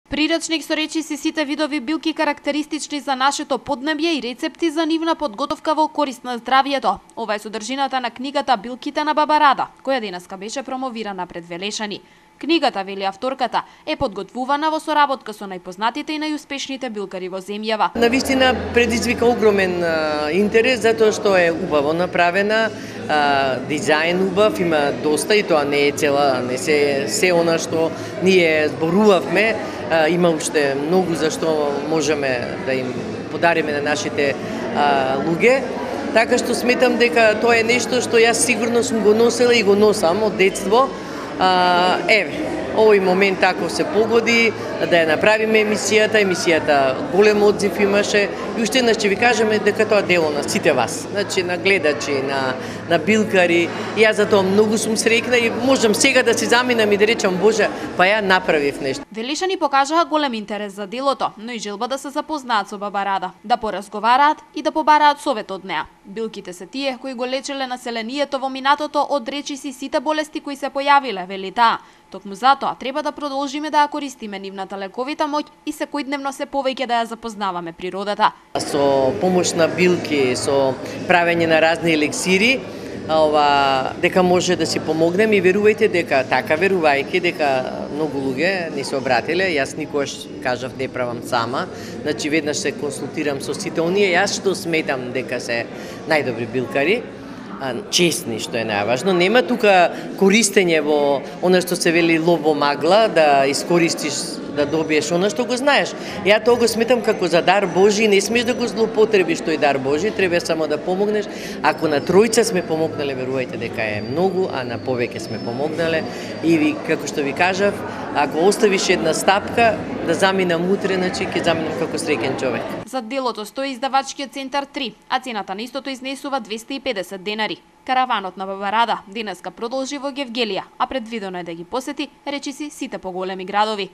Приречник со речиси сите видови билки карактеристични за нашето поднебје и рецепти за нивна подготовка во корист на здравието. Ова е содржината на книгата Билките на баба Рада, која денеска беше промовирана пред Велешани. Книгата, вели авторката, е подготвувана во соработка со најпознатите и најуспешните билкари во земјава. Навистина предизвика огромен интерес затоа што е убаво направена, дизајн убав, има доста и тоа не е цела, не се она што ние зборувавме, има уште многу за што можеме да им подариме на нашите луѓе. Така што сметам дека тоа е нешто што јас сигурно сум го носела и го носам од детство. Овој момент тако се погоди да ја направиме емисијата голем одзив имаше и уште еднаш ќе ви кажеме дека тоа дело на сите вас, значи на гледачи, на билкари. Јас за тоа многу сум среќна и можам сега да се заминам и да речам Боже, па ја направив нешто. Велешани покажаа голем интерес за делото, но и желба да се запознаат со баба Рада, да поразговараат и да побараат совет од неа. Билките се тие кои го лечеле населението во минатото од речиси сите болести кои се појавиле, вели таа. Токму затоа треба да продолжиме да ја користиме нивната лековита моќ и секојдневно се повеќе да ја запознаваме природата. Со помош на билки, со правење на разни елексири, дека може да си помогнем и верувајте дека така верувајќи дека многу луѓе ни се обратиле, јас никогаш кажав не правам сама, значи веднаш се консултирам со сите оние јас што сметам дека се најдобри билкари, честни, што е најважно. Нема тука користење во она што се вели лов во магла, да искористиш да добиеш она што го знаеш. Ја тоа го сметам како за дар Божи, не смеш да го злоупотребиш тој дар Божи, треба само да помогнеш. Ако на тројца сме помогнале, верувајте дека е многу, а на повеќе сме помогнале. И ви, како што ви кажав, ако оставиш една стапка, да заминам утре, значи ќе заминам како среќен човек. За делото стои издавачкиот центар 3, а цената на истото изнесува 250 денари. Караванот на баба Рада денеска продолжи во Гевгелија, а предвидено е да ги посети речиси сите поголеми градови.